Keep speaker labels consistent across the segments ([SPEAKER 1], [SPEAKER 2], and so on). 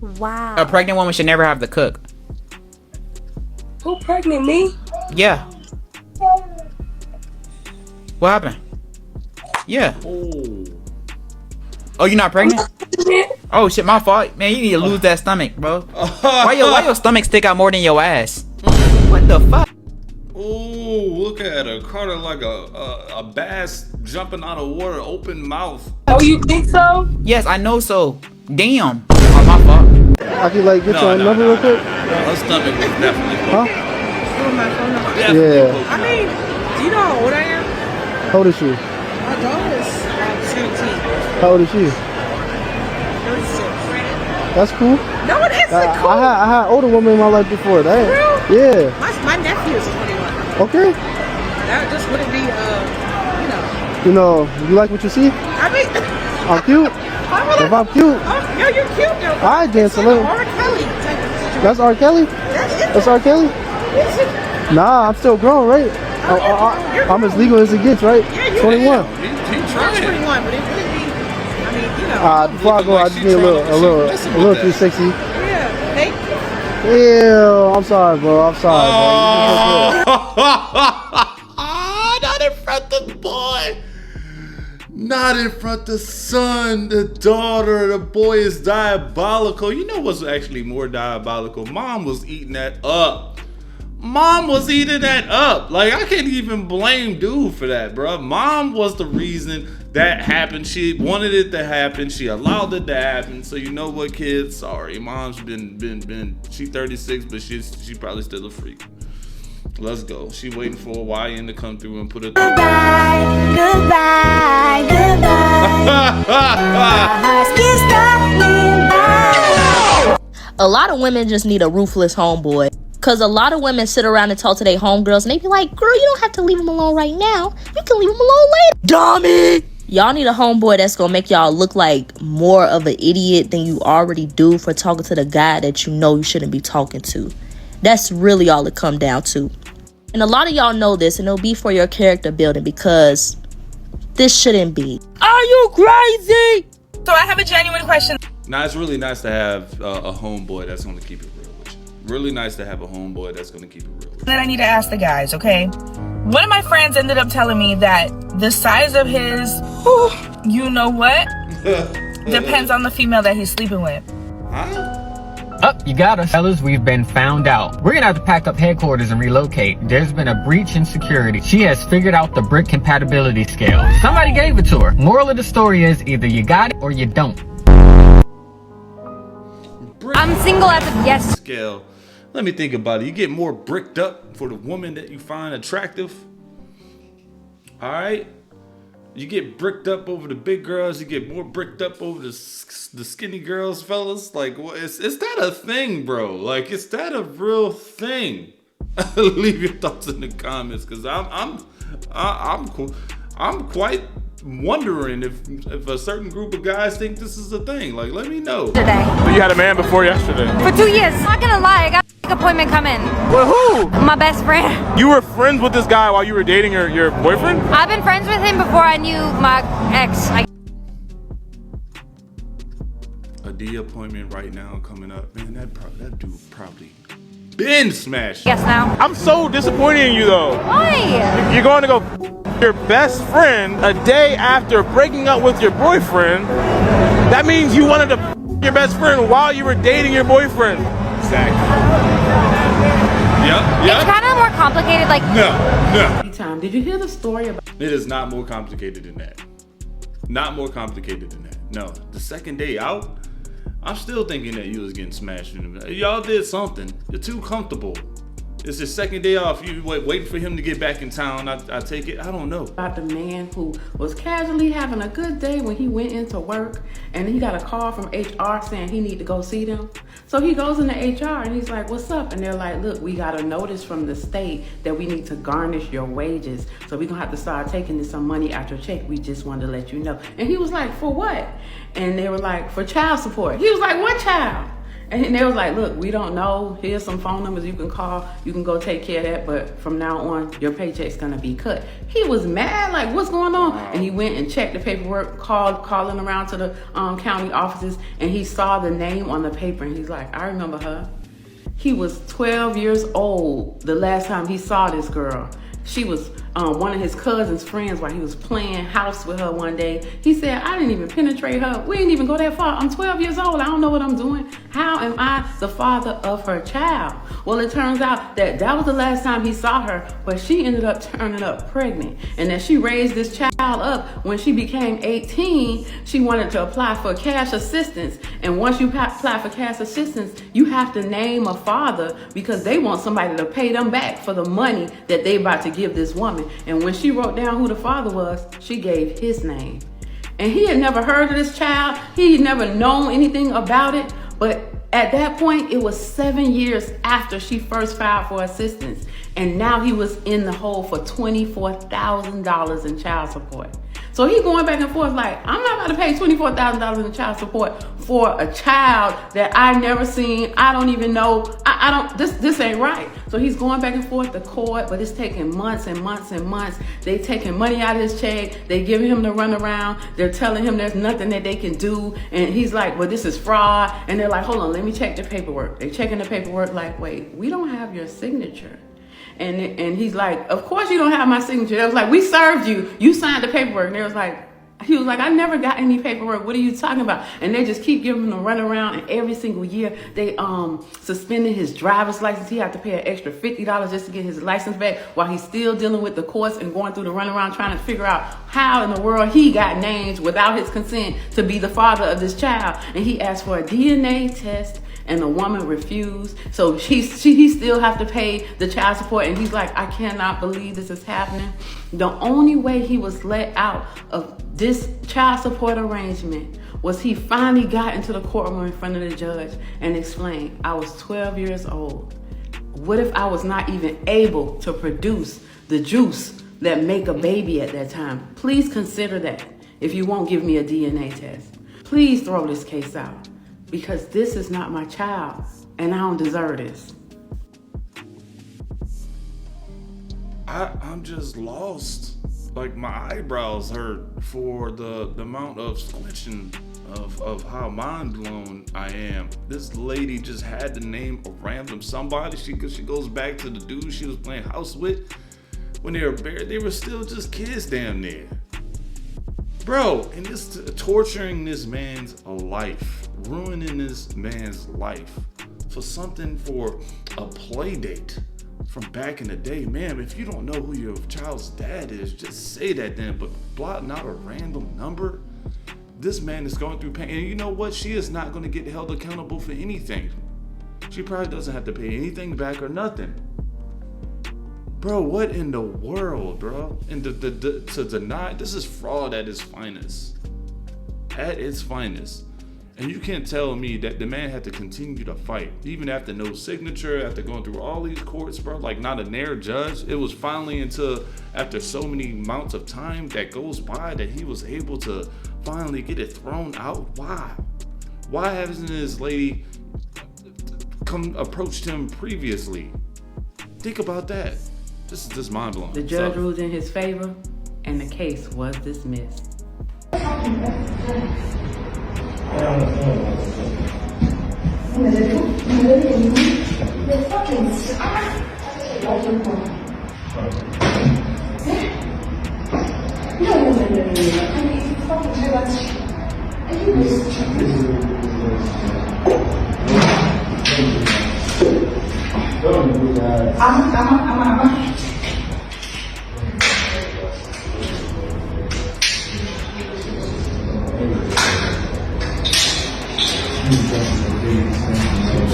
[SPEAKER 1] Wow.
[SPEAKER 2] A pregnant woman should never have to cook.
[SPEAKER 3] Who pregnant, me?
[SPEAKER 2] Yeah. What happened? Yeah. Oh, you're not pregnant? Oh shit, my fault. Man, you need to lose that stomach, bro. Why your stomach stick out more than your ass? What the fuck?
[SPEAKER 4] Ooh, look at her. Caught her like a bass jumping out of water, open mouth.
[SPEAKER 3] Oh, you think so?
[SPEAKER 2] Yes, I know so. Damn. Oh, my fault.
[SPEAKER 5] I can like get your number real quick.
[SPEAKER 4] Her stomach was definitely
[SPEAKER 5] Huh?
[SPEAKER 3] My phone number.
[SPEAKER 5] Yeah.
[SPEAKER 3] I mean, do you know how old I am?
[SPEAKER 5] How old is she?
[SPEAKER 3] My daughter is 17.
[SPEAKER 5] How old is she?
[SPEAKER 3] 36.
[SPEAKER 5] That's cool.
[SPEAKER 3] No, it isn't cool.
[SPEAKER 5] I had older women in my life before that.
[SPEAKER 3] Real?
[SPEAKER 5] Yeah.
[SPEAKER 3] My nephew is 21.
[SPEAKER 5] Okay.
[SPEAKER 3] That just wouldn't be,
[SPEAKER 5] You know, you like what you see?
[SPEAKER 3] I mean,
[SPEAKER 5] I'm cute. If I'm cute,
[SPEAKER 3] oh, yo, you're cute though.
[SPEAKER 5] I dance a
[SPEAKER 3] It's
[SPEAKER 5] little.
[SPEAKER 3] like R. Kelly type of situation.
[SPEAKER 5] That's R. Kelly? That's R. Kelly?
[SPEAKER 3] Is it?
[SPEAKER 5] Nah, I'm still grown, right? I'm as legal as it gets, right?
[SPEAKER 3] Yeah, you
[SPEAKER 5] 21.
[SPEAKER 4] He
[SPEAKER 3] I'm
[SPEAKER 4] trying.
[SPEAKER 3] 21, but it wouldn't be, I mean, you know.
[SPEAKER 5] Before I go, I just need a little 360.
[SPEAKER 3] Yeah, thank you.
[SPEAKER 5] Ew, I'm sorry, bro. I'm sorry, bro.
[SPEAKER 4] Not in front of the boy. Not in front of the son, the daughter, the boy is diabolical. You know what's actually more diabolical? Mom was eating that up. Mom was eating that up. Like, I can't even blame dude for that, bro. Mom was the reason that happened. She wanted it to happen. She allowed it to happen. So you know what, kids? Sorry, mom's been. She 36, but she probably still a freak. Let's go. She waiting for a YN to come through and put it.
[SPEAKER 1] Goodbye, goodbye, goodbye.
[SPEAKER 6] A lot of women just need a ruthless homeboy. Cause a lot of women sit around and talk to their homegirls and they be like, girl, you don't have to leave him alone right now. You can leave him alone later. Dummy! Y'all need a homeboy that's gonna make y'all look like more of an idiot than you already do for talking to the guy that you know you shouldn't be talking to. That's really all it come down to. And a lot of y'all know this, and it'll be for your character building because this shouldn't be. Are you crazy?
[SPEAKER 3] So I have a genuine question.
[SPEAKER 4] Now, it's really nice to have a homeboy that's going to keep it real with you. Really nice to have a homeboy that's going to keep it real with you.
[SPEAKER 3] That I need to ask the guys, okay? One of my friends ended up telling me that the size of his, you know what, depends on the female that he's sleeping with.
[SPEAKER 4] Huh?
[SPEAKER 7] You got us. Fellas, we've been found out. We're gonna have to pack up headquarters and relocate. There's been a breach in security. She has figured out the brick compatibility scale. Somebody gave it to her. Moral of the story is either you got it or you don't.
[SPEAKER 1] I'm single as of yes.
[SPEAKER 4] Scale. Let me think about it. You get more bricked up for the woman that you find attractive. All right. You get bricked up over the big girls. You get more bricked up over the skinny girls, fellas. Like, is that a thing, bro? Like, is that a real thing? Leave your thoughts in the comments, because I'm quite wondering if a certain group of guys think this is a thing. Like, let me know.
[SPEAKER 1] Today.
[SPEAKER 8] You had a man before yesterday.
[SPEAKER 1] For 2 years. Not gonna lie, I got an appointment coming.
[SPEAKER 8] Well, who?
[SPEAKER 1] My best friend.
[SPEAKER 8] You were friends with this guy while you were dating your boyfriend?
[SPEAKER 1] I've been friends with him before I knew my ex.
[SPEAKER 4] A D appointment right now coming up. Man, that dude probably been smashed.
[SPEAKER 1] Yes, now.
[SPEAKER 8] I'm so disappointed in you, though.
[SPEAKER 1] Why?
[SPEAKER 8] You're going to go your best friend a day after breaking up with your boyfriend. That means you wanted to your best friend while you were dating your boyfriend.
[SPEAKER 4] Exactly. Yep.
[SPEAKER 1] It's kind of more complicated, like.
[SPEAKER 4] No.
[SPEAKER 9] Time. Did you hear the story about?
[SPEAKER 4] It is not more complicated than that. Not more complicated than that. No. The second day out, I'm still thinking that you was getting smashed. Y'all did something. You're too comfortable. It's the second day off. You waiting for him to get back in town. I take it. I don't know.
[SPEAKER 9] About the man who was casually having a good day when he went into work, and he got a call from HR saying he need to go see them. So he goes into HR and he's like, "What's up?" And they're like, "Look, we got a notice from the state that we need to garnish your wages. So we're gonna have to start taking some money out your check. We just wanted to let you know." And he was like, "For what?" And they were like, "For child support." He was like, "What child?" And they was like, look, we don't know. Here's some phone numbers you can call. You can go take care of that. But from now on, your paycheck's going to be cut. He was mad, like, what's going on? And he went and checked the paperwork, calling around to the county offices, and he saw the name on the paper. And he's like, I remember her. He was 12 years old the last time he saw this girl. She was one of his cousin's friends while he was playing house with her one day. He said, I didn't even penetrate her. We didn't even go that far. I'm 12 years old. I don't know what I'm doing. How am I the father of her child? Well, it turns out that was the last time he saw her, but she ended up turning up pregnant. And that she raised this child up. When she became 18, she wanted to apply for cash assistance. And once you apply for cash assistance, you have to name a father because they want somebody to pay them back for the money that they about to give this woman. And when she wrote down who the father was, she gave his name. And he had never heard of this child. He had never known anything about it. But at that point, it was 7 years after she first filed for assistance. And now he was in the hole for $24,000 in child support. So he going back and forth like, I'm not about to pay $24,000 in child support for a child that I never seen. I don't even know. I don't, this ain't right. So he's going back and forth to court, but it's taking months and months and months. They taking money out of his check. They giving him the runaround. They're telling him there's nothing that they can do. And he's like, well, this is fraud. And they're like, hold on, let me check the paperwork. They checking the paperwork like, wait, we don't have your signature. And he's like, of course you don't have my signature. They was like, we served you. You signed the paperwork. And he was like, I never got any paperwork. What are you talking about? And they just keep giving him a runaround. And every single year they suspended his driver's license. He had to pay an extra $50 just to get his license back while he's still dealing with the courts and going through the runaround trying to figure out how in the world he got named without his consent to be the father of this child. And he asked for a DNA test. And the woman refused. So he still have to pay the child support. And he's like, I cannot believe this is happening. The only way he was let out of this child support arrangement was he finally got into the courtroom in front of the judge and explained, I was 12 years old. What if I was not even able to produce the juice that make a baby at that time? Please consider that if you won't give me a DNA test. Please throw this case out. Because this is not my child, and I don't deserve this.
[SPEAKER 4] I'm just lost. Like, my eyebrows hurt for the amount of squinching of how mind blown I am. This lady just had to name a random somebody. She goes back to the dude she was playing house with. When they were married, they were still just kids damn near. Bro, and it's torturing this man's life, ruining this man's life for something, for a play date from back in the day. Man, if you don't know who your child's dad is, just say that then, but blotting out a random number, this man is going through pain. And you know what? She is not going to get held accountable for anything. She probably doesn't have to pay anything back or nothing. Bro, what in the world, bro? And to deny, this is fraud at its finest. At its finest. And you can't tell me that the man had to continue to fight, even after no signature, after going through all these courts, bro, like not a nair judge. It was finally until after so many amounts of time that goes by that he was able to finally get it thrown out. Why? Why hasn't this lady approached him previously? Think about that. This is just mind blowing.
[SPEAKER 9] The judge ruled in his favor, and the case was dismissed.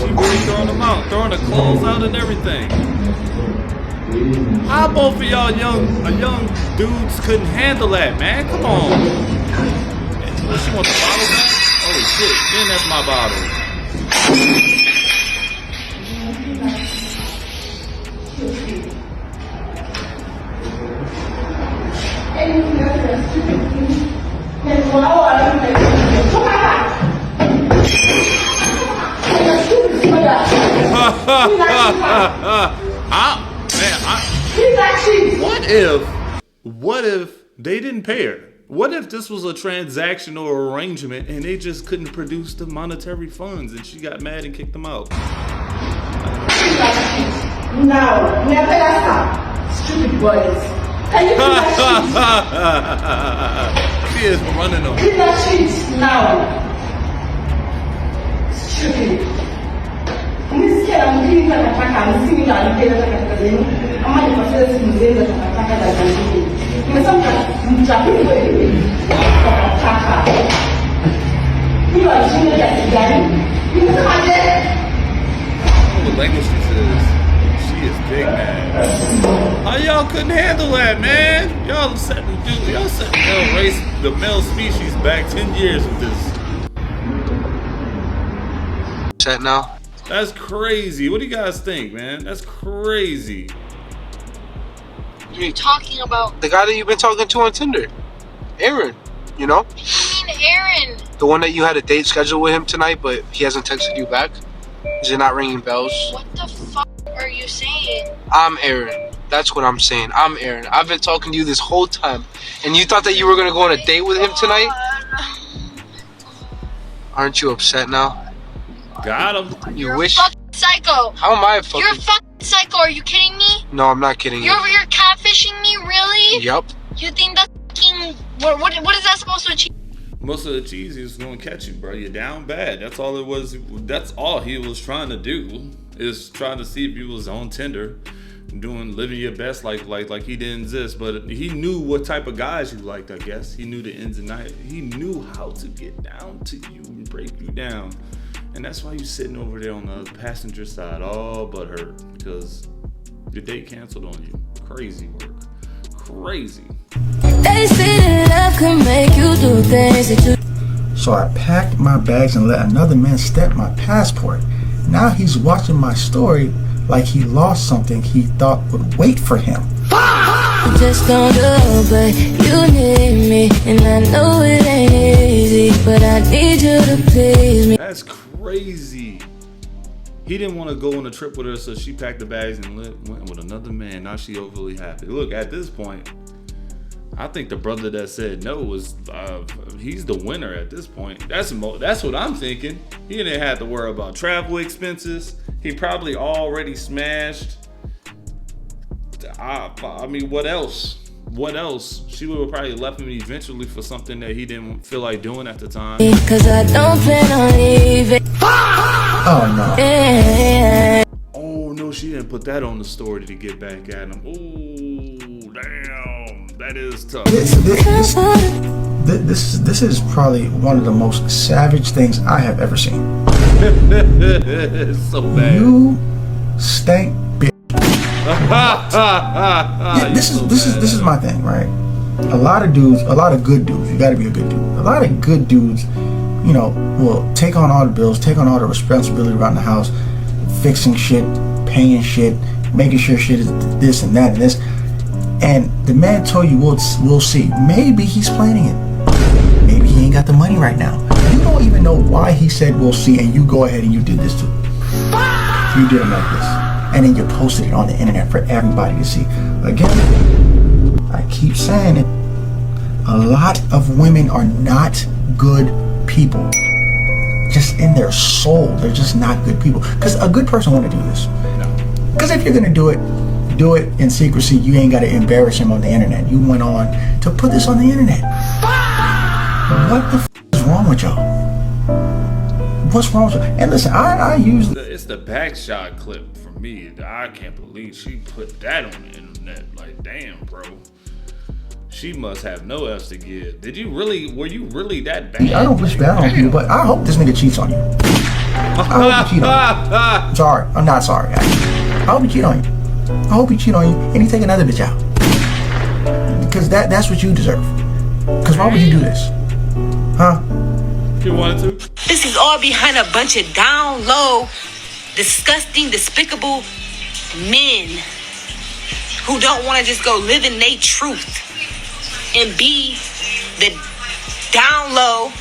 [SPEAKER 4] She really throwing them out, throwing the clothes out and everything. How both of y'all young dudes couldn't handle that, man? Come on. What, she want the bottle back? Holy shit, then that's my bottle. What if they didn't pay her? What if this was a transactional arrangement and they just couldn't produce the monetary funds and she got mad and kicked them out?
[SPEAKER 10] Now, never stop. Stupid boys. Can you clean that
[SPEAKER 4] She is running them.
[SPEAKER 10] Clean that sheet now. Stupid. I'm scared. I'm cleaning that attack. I'm seeing that I'm getting that attack. I'm not going to say that attack that I'm doing. I'm jumping away. You are doing that again. You can't get
[SPEAKER 4] the language she says. She is big, man. How y'all couldn't handle that, man? Y'all set the male species back 10 years with this.
[SPEAKER 11] Chat now.
[SPEAKER 4] That's crazy. What do you guys think, man? That's crazy.
[SPEAKER 11] What are you talking about? The guy that you've been talking to on Tinder. Aaron, you know? What do you mean Aaron? The one that you had a date scheduled with him tonight, but he hasn't texted you back? Is it not ringing bells? What the fuck are you saying? I'm Aaron. That's what I'm saying. I'm Aaron. I've been talking to you this whole time. And you thought that you were going to go on a date with him tonight? Aren't you upset now?
[SPEAKER 4] Got him.
[SPEAKER 11] You wish... You're a fucking psycho. How am I a fucking...
[SPEAKER 12] You're a fucking psycho. Are you kidding me?
[SPEAKER 11] No, I'm not kidding you.
[SPEAKER 12] You're catfishing me? Really?
[SPEAKER 11] Yup.
[SPEAKER 12] You think that's fucking... What is that supposed to achieve?
[SPEAKER 4] Most of the cheese is going to catch you, bro. You're down bad. That's all it was. That's all he was trying to do, is trying to see if you was on Tinder, living your best like he didn't exist. But he knew what type of guys you liked, I guess. He knew the ins and outs. He knew how to get down to you and break you down. And that's why you're sitting over there on the passenger side, all but hurt, because your date canceled on you. Crazy work. Crazy.
[SPEAKER 13] They say love can make you do things that you...
[SPEAKER 5] So I packed my bags and let another man stamp my passport. Now he's watching my story like he lost something he thought would wait for him.
[SPEAKER 13] You just don't know, but you need me, and I know it ain't easy, but I need you to please me.
[SPEAKER 4] That's crazy. He didn't want to go on a trip with her, so she packed the bags and went with another man. Now she overly happy. Look, at this point, I think the brother that said no was he's the winner at this point. That's what I'm thinking. He didn't have to worry about travel expenses. He probably already smashed. I mean, what else? What else? She would have probably left him eventually for something that he didn't feel like doing at the time.
[SPEAKER 13] Cause I don't plan on leaving.
[SPEAKER 5] Oh no.
[SPEAKER 4] Oh no, she didn't put that on the story to get back at him. Ooh, damn. That is tough.
[SPEAKER 5] This is probably one of the most savage things I have ever seen.
[SPEAKER 4] It's so bad.
[SPEAKER 5] You stank bitch. Yeah, this is my thing, right? A lot of good dudes, you gotta be a good dude. A lot of good dudes, you know, will take on all the bills, take on all the responsibility around the house, fixing shit, paying shit, making sure shit is this and that and this. And the man told you, we'll see. Maybe he's planning it. Maybe he ain't got the money right now. You don't even know why he said we'll see, and you go ahead and you did this too. You did him like this. And then you posted it on the internet for everybody to see. Again, I keep saying it. A lot of women are not good people. Just in their soul, they're just not good people. Because a good person wouldn't do this. Because if you're gonna do it in secrecy. You ain't gotta embarrass him on the internet. You went on to put this on the internet. What the f is wrong with y'all? What's wrong with y'all? And listen, I use...
[SPEAKER 4] It's the back shot clip for me. I can't believe she put that on the internet. Like, damn, bro. She must have no else to give. Were you really that bad?
[SPEAKER 5] I don't wish bad on you, but I hope this nigga cheats on you. I hope he cheat on you. Sorry, I'm not sorry. I hope he cheat on you. I hope he cheat on you and he take another bitch out. Because that's what you deserve. Because why would you do this? Huh?
[SPEAKER 4] You wanted to?
[SPEAKER 14] This is all behind a bunch of down low, disgusting, despicable men who don't want to just go live in their truth and be the down low,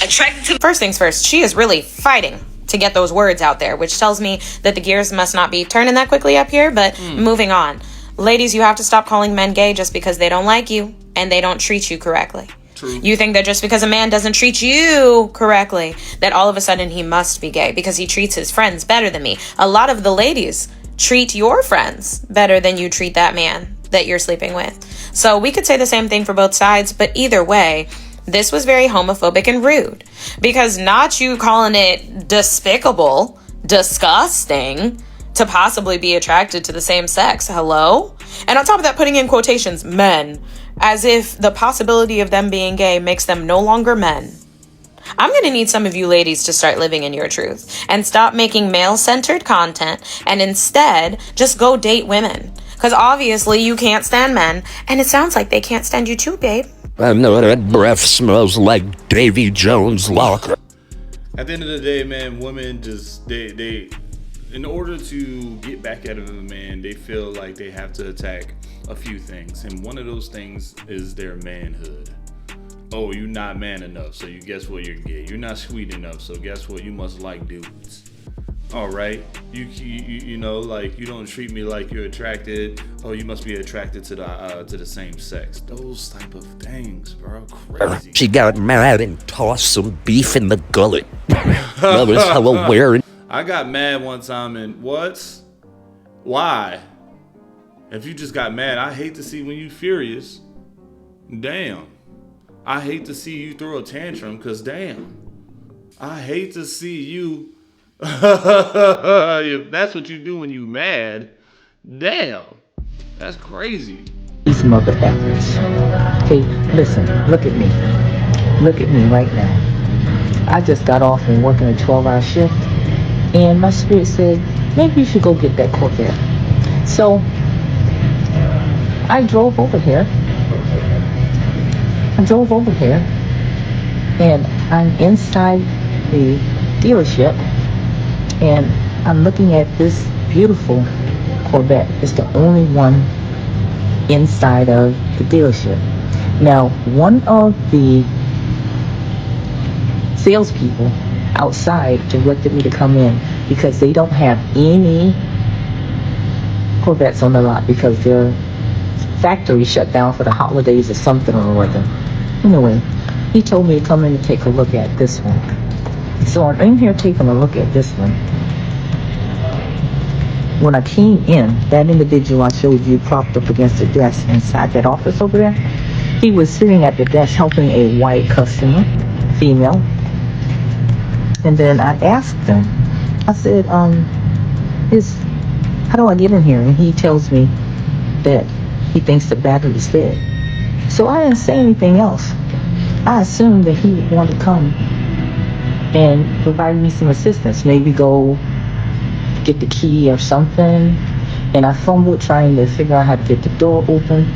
[SPEAKER 14] attracted to...
[SPEAKER 15] First things first, she is really fighting
[SPEAKER 6] to get those words out there, which tells me that the gears must not be turning that quickly up here. But moving on. Ladies, you have to stop calling men gay just because they don't like you and they don't treat you correctly.
[SPEAKER 4] True.
[SPEAKER 6] You think that just because a man doesn't treat you correctly, that all of a sudden he must be gay because he treats his friends better than me. A lot of the ladies treat your friends better than you treat that man that you're sleeping with. So we could say the same thing for both sides, but either way, this was very homophobic and rude. Because not you calling it despicable, disgusting, to possibly be attracted to the same sex. Hello? And on top of that, putting in quotations, men, as if the possibility of them being gay makes them no longer men. I'm going to need some of you ladies to start living in your truth and stop making male-centered content and instead just go date women. Because obviously you can't stand men, and it sounds like they can't stand you too, babe.
[SPEAKER 15] I know that breath smells like Davy Jones' locker.
[SPEAKER 4] At the end of the day, man, women just, they in order to get back at a man, they feel like they have to attack a few things. And one of those things is their manhood. Oh, you're not man enough, so you guess what, you're gay. You're not sweet enough, so guess what, you must like dudes. All right, you know, like, you don't treat me like you're attracted. Oh, you must be attracted to the same sex. Those type of things, bro, crazy.
[SPEAKER 15] She got mad and tossed some beef in the gullet. That was hella weird.
[SPEAKER 4] I got mad one time, and what? Why? If you just got mad, I hate to see when you furious. Damn. I hate to see you throw a tantrum, cause damn. I hate to see you. If that's what you do when you mad, damn. That's crazy.
[SPEAKER 16] These mother effers. Hey, listen, look at me. Look at me right now. I just got off and working a 12-hour shift, and my spirit said, maybe you should go get that Corvette. So I drove over here, and I'm inside the dealership, and I'm looking at this beautiful Corvette. It's the only one inside of the dealership. Now, one of the salespeople outside directed me to come in because they don't have any Corvettes on the lot because their factory shut down for the holidays or something or other. Anyway, he told me to come in and take a look at this one. So I'm in here taking a look at this one. When I came in, that individual I showed you propped up against the desk inside that office over there, he was sitting at the desk helping a white customer, female. And then I asked him, I said, how do I get in here? And he tells me that he thinks the battery is dead. So I didn't say anything else. I assumed that he would want to come and provide me some assistance, maybe go get the key or something. And I fumbled trying to figure out how to get the door open.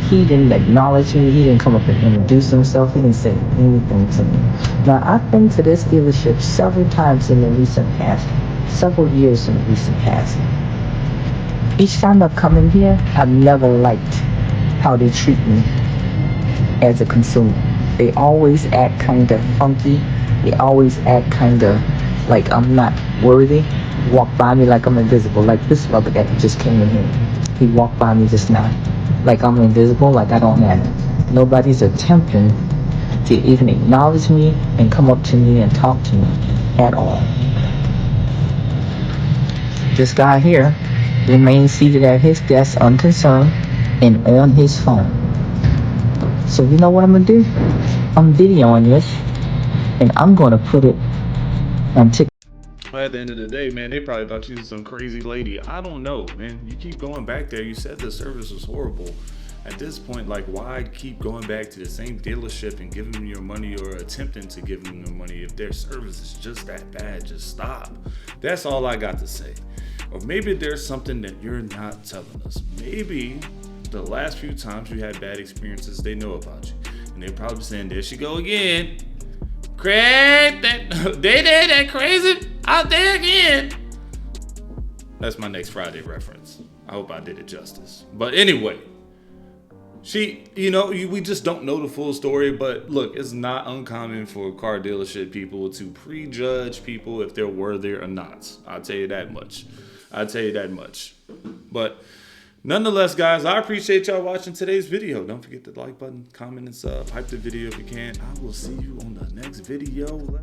[SPEAKER 16] He didn't acknowledge me. He didn't come up and introduce himself. He didn't say anything to me. Now, I've been to this dealership several times in the recent past, several years in the recent past. Each time I've come in here, I've never liked how they treat me as a consumer. They always act kind of funky. They always act kind of like I'm not worthy. Walk by me like I'm invisible. Like this brother that just came in here. He walked by me just now. Like I'm invisible, like I don't matter. Nobody's attempting to even acknowledge me and come up to me and talk to me at all. This guy here remains seated at his desk unconcerned and on his phone. So you know what I'm gonna do? I'm videoing this and I'm gonna put it on TikTok.
[SPEAKER 4] Well, at the end of the day, man, they probably thought you was some crazy lady. I don't know, man. You keep going back there. You said the service was horrible. At this point, like, why keep going back to the same dealership and giving them your money or attempting to give them your money? If their service is just that bad, just stop. That's all I got to say. Or maybe there's something that you're not telling us. Maybe the last few times you had bad experiences, they know about you. And they're probably saying, there she go again. Craig, they did that crazy out there again. That's my next Friday reference. I hope I did it justice. But anyway, we just don't know the full story, but look, it's not uncommon for car dealership people to prejudge people if they're worthy or not. I'll tell you that much. But nonetheless, guys, I appreciate y'all watching today's video. Don't forget to like button, comment, and sub. Hype the video if you can. I will see you on the next video.